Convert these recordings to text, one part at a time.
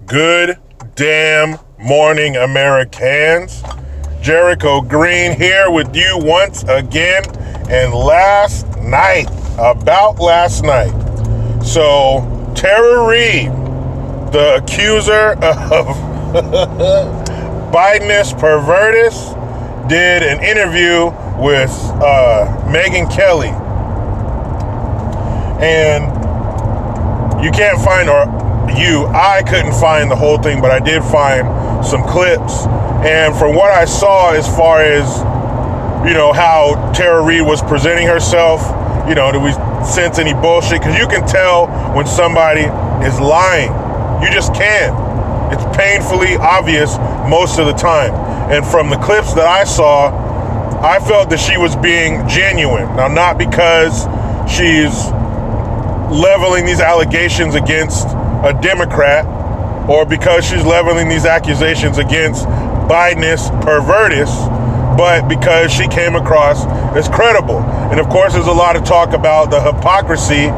Good damn morning, Americans. Jericho Green here with you once again. And about last night. So, Tara Reade, the accuser of Bidenist pervertus, did an interview with Megyn Kelly. And you can't find, I couldn't find the whole thing, but I did find some clips. And from what I saw, as far as, how Tara Reade was presenting herself, did we sense any bullshit? Because you can tell when somebody is lying. You just can. It's painfully obvious most of the time. And from the clips that I saw, I felt that she was being genuine. Now, not because she's leveling these allegations against a Democrat, or because she's leveling these accusations against Bidenist pervertus, but because she came across as credible. And of course, there's a lot of talk about the hypocrisy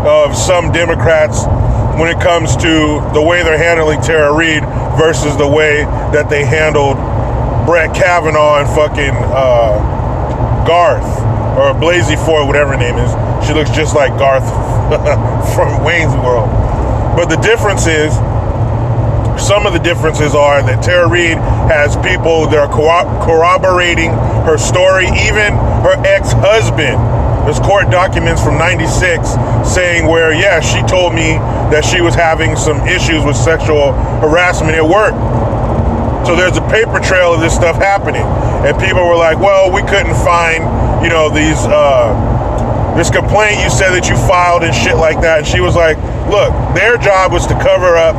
of some Democrats when it comes to the way they're handling Tara Reade versus the way that they handled Brett Kavanaugh and fucking Garth, or Blasey Ford, whatever her name is. She looks just like Garth from Wayne's World. But the difference is, some of the differences are that Tara Reade has people that are corroborating her story, even her ex-husband. There's court documents from 96 saying where, she told me that she was having some issues with sexual harassment at work. So there's a paper trail of this stuff happening. And people were like, well, we couldn't find, this complaint you said that you filed and shit like that. And she was like, look, their job was to cover up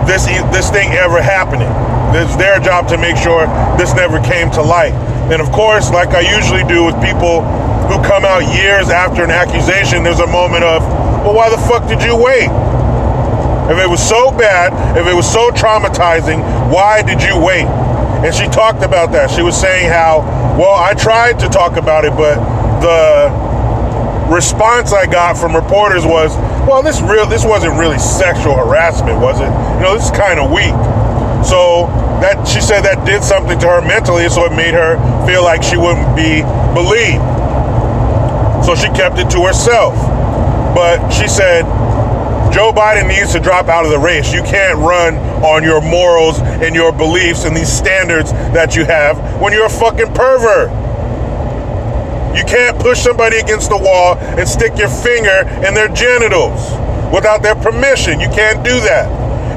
this thing ever happening. It's their job to make sure this never came to light. And of course, like I usually do with people who come out years after an accusation, there's a moment of, well, why the fuck did you wait? If it was so bad, if it was so traumatizing, why did you wait? And she talked about that. She was saying how, well, I tried to talk about it, but the response I got from reporters was, well, this wasn't really sexual harassment, was it? This is kind of weak. So that, she said, that did something to her mentally, so it made her feel like she wouldn't be believed. So she kept it to herself. But she said, Joe Biden needs to drop out of the race. You can't run on your morals and your beliefs and these standards that you have when you're a fucking pervert. You can't push somebody against the wall and stick your finger in their genitals without their permission. You can't do that.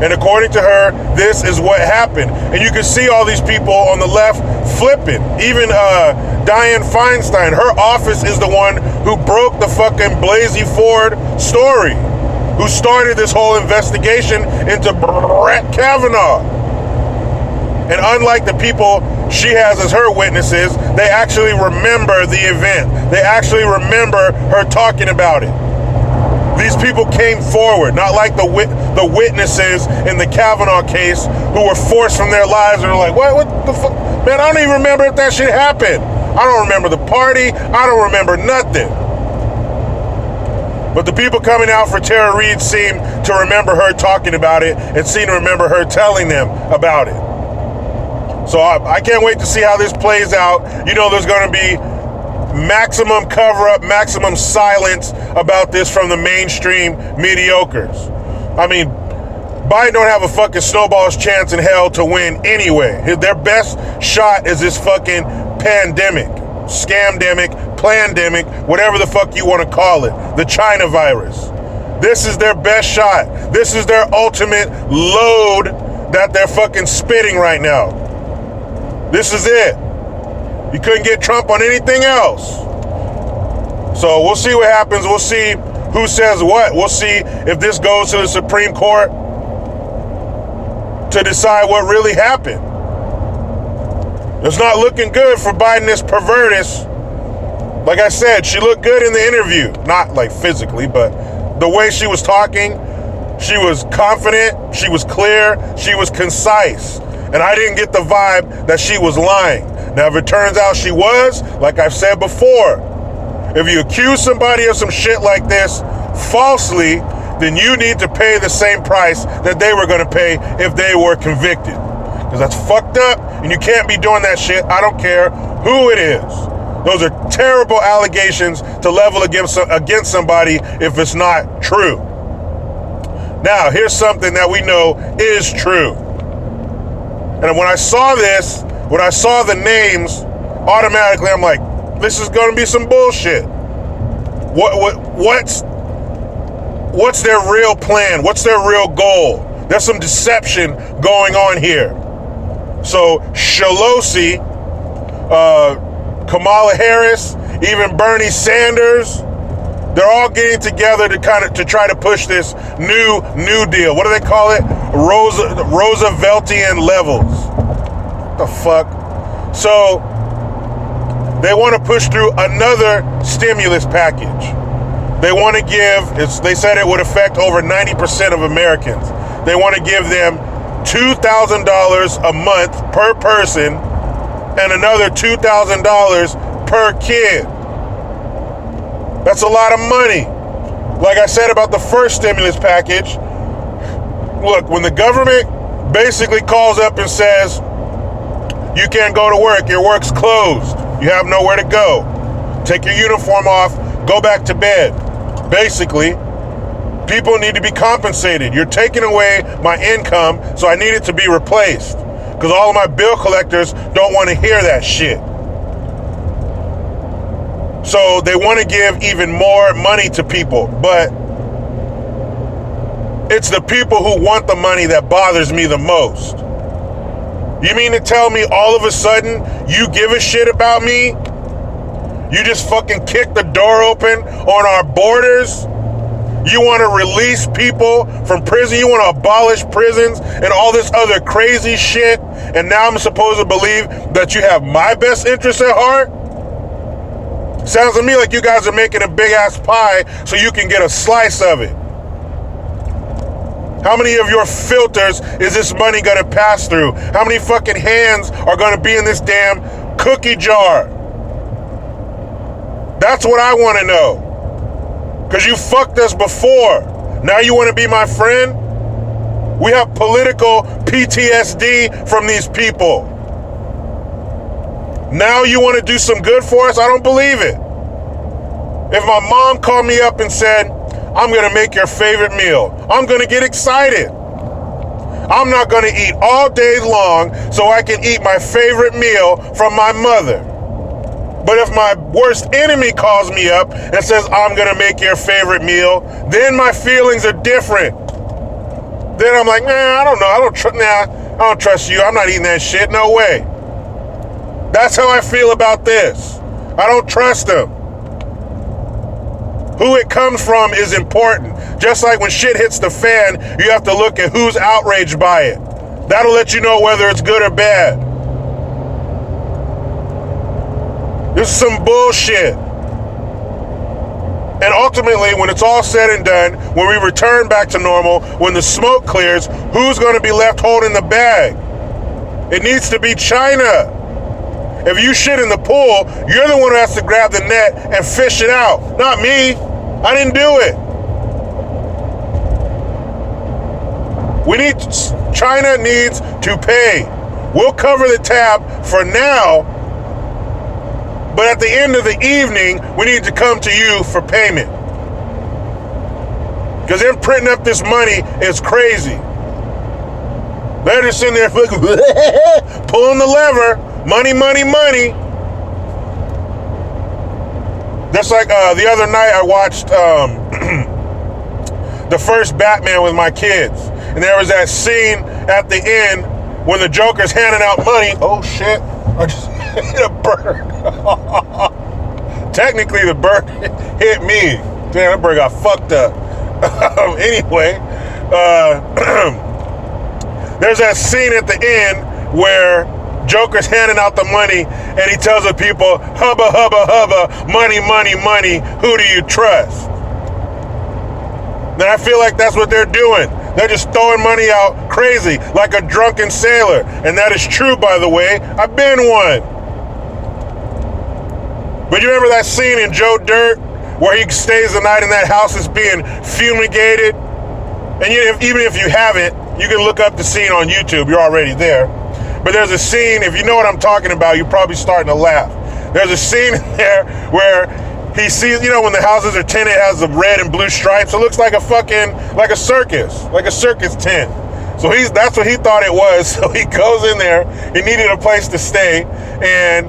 And according to her, this is what happened. And you can see all these people on the left flipping. Even Dianne Feinstein, her office is the one who broke the fucking Blasey Ford story, who started this whole investigation into Brett Kavanaugh. And unlike the people she has as her witnesses, they actually remember the event. They actually remember her talking about it. These people came forward, not like the witnesses in the Kavanaugh case who were forced from their lives and were like, what the fuck? Man, I don't even remember if that shit happened. I don't remember the party. I don't remember nothing. But the people coming out for Tara Reade seem to remember her talking about it and seem to remember her telling them about it. So I can't wait to see how this plays out. There's going to be maximum cover-up, maximum silence about this from the mainstream mediocres. I mean, Biden don't have a fucking snowball's chance in hell to win anyway. Their best shot is this fucking pandemic, scamdemic, plandemic, whatever the fuck you want to call it, the China virus. This is their best shot. This is their ultimate load that they're fucking spitting right now. This is it. You couldn't get Trump on anything else. So we'll see what happens. We'll see who says what. We'll see if this goes to the Supreme Court to decide what really happened. It's not looking good for Bidenist pervertus. Like I said, she looked good in the interview. Not like physically, but the way she was talking, she was confident, she was clear, she was concise. And I didn't get the vibe that she was lying. Now, if it turns out she was, like I've said before, if you accuse somebody of some shit like this falsely, then you need to pay the same price that they were going to pay if they were convicted. Because that's fucked up, and you can't be doing that shit. I don't care who it is. Those are terrible allegations to level against somebody if it's not true. Now, here's something that we know is true. And when I saw this, when I saw the names, automatically I'm like, this is going to be some bullshit. What's their real plan? What's their real goal? There's some deception going on here. So Pelosi, Kamala Harris, even Bernie Sanders, they're all getting together to try to push this new deal. What do they call it? Rooseveltian levels. What the fuck? So they want to push through another stimulus package. They want to they said it would affect over 90% of Americans. They want to give them $2,000 a month per person and another $2,000 per kid. That's a lot of money. Like I said about the first stimulus package, look, when the government basically calls up and says, you can't go to work, your work's closed, you have nowhere to go, take your uniform off, go back to bed. Basically, people need to be compensated. You're taking away my income, so I need it to be replaced. Because all of my bill collectors don't want to hear that shit. So they want to give even more money to people, but it's the people who want the money that bothers me the most. You mean to tell me all of a sudden you give a shit about me? You just fucking kick the door open on our borders? You want to release people from prison? You want to abolish prisons and all this other crazy shit? And now I'm supposed to believe that you have my best interests at heart? Sounds to me like you guys are making a big ass pie so you can get a slice of it. How many of your filters is this money gonna pass through? How many fucking hands are gonna be in this damn cookie jar? That's what I wanna know. Cause you fucked us before. Now you wanna be my friend? We have political PTSD from these people. Now you want to do some good for us? I don't believe it. If my mom called me up and said, I'm going to make your favorite meal, I'm going to get excited. I'm not going to eat all day long so I can eat my favorite meal from my mother. But if my worst enemy calls me up and says, I'm going to make your favorite meal, then my feelings are different. Then I'm like, I don't know. I don't trust you. I'm not eating that shit. No way. That's how I feel about this. I don't trust them. Who it comes from is important. Just like when shit hits the fan, you have to look at who's outraged by it. That'll let you know whether it's good or bad. This is some bullshit. And ultimately, when it's all said and done, when we return back to normal, when the smoke clears, who's going to be left holding the bag? It needs to be China. If you shit in the pool, you're the one who has to grab the net and fish it out. Not me. I didn't do it. China needs to pay. We'll cover the tab for now, but at the end of the evening, we need to come to you for payment. Because them printing up this money is crazy. They're just sitting there pulling the lever. Money, money, money. Just like the other night I watched the first Batman with my kids. And there was that scene at the end when the Joker's handing out money. Oh shit, I just hit a bird. Technically the bird hit me. Damn, that bird got fucked up. Anyway, there's that scene at the end where Joker's handing out the money and he tells the people, hubba, hubba, hubba, money, money, money, who do you trust? Then I feel like that's what they're doing. They're just throwing money out crazy, like a drunken sailor. And that is true, by the way. I've been one. But you remember that scene in Joe Dirt where he stays the night in that house that's being fumigated? And even if you haven't, you can look up the scene on YouTube. You're already there. But there's a scene, if you know what I'm talking about, you're probably starting to laugh. There's a scene there where he sees, when the houses are tinted, it has the red and blue stripes. It looks like a circus tent. So that's what he thought it was. So he goes in there. He needed a place to stay, and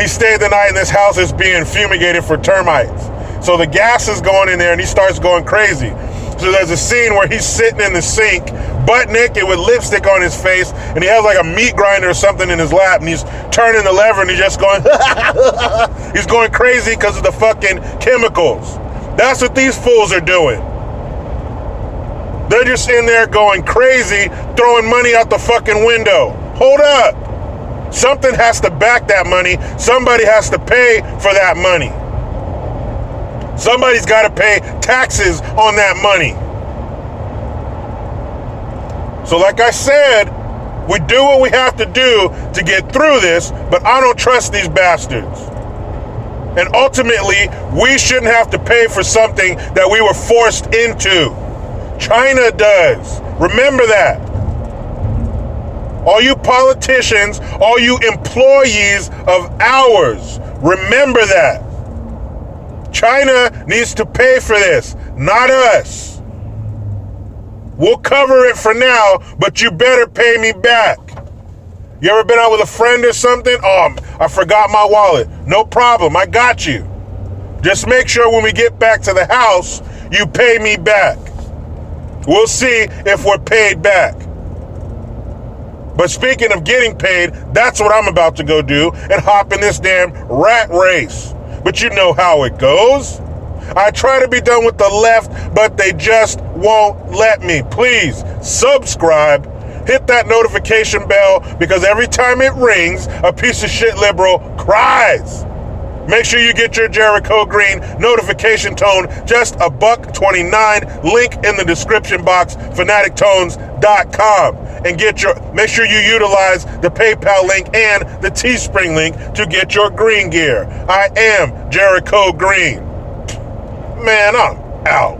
he stayed the night, and this house is being fumigated for termites. So the gas is going in there, and he starts going crazy. So there's a scene where he's sitting in the sink, butt naked with lipstick on his face, and he has like a meat grinder or something in his lap, and he's turning the lever, and he's just going, he's going crazy because of the fucking chemicals. That's what these fools are doing. They're just in there going crazy, throwing money out the fucking window. Hold up. Something has to back that money. Somebody has to pay for that money. Somebody's got to pay taxes on that money. So like I said, we do what we have to do to get through this, but I don't trust these bastards. And ultimately, we shouldn't have to pay for something that we were forced into. China does. Remember that. All you politicians, all you employees of ours, remember that. China needs to pay for this, not us. We'll cover it for now, but you better pay me back. You ever been out with a friend or something? Oh, I forgot my wallet. No problem, I got you. Just make sure when we get back to the house, you pay me back. We'll see if we're paid back. But speaking of getting paid, that's what I'm about to go do and hop in this damn rat race. But you know how it goes. I try to be done with the left, but they just won't let me. Please subscribe, hit that notification bell, because every time it rings, a piece of shit liberal cries. Make sure you get your Jericho Green notification tone, just $1.29. Link in the description box, fanatictones.com. And make sure you utilize the PayPal link and the Teespring link to get your green gear. I am Jericho Green. Man, I'm out.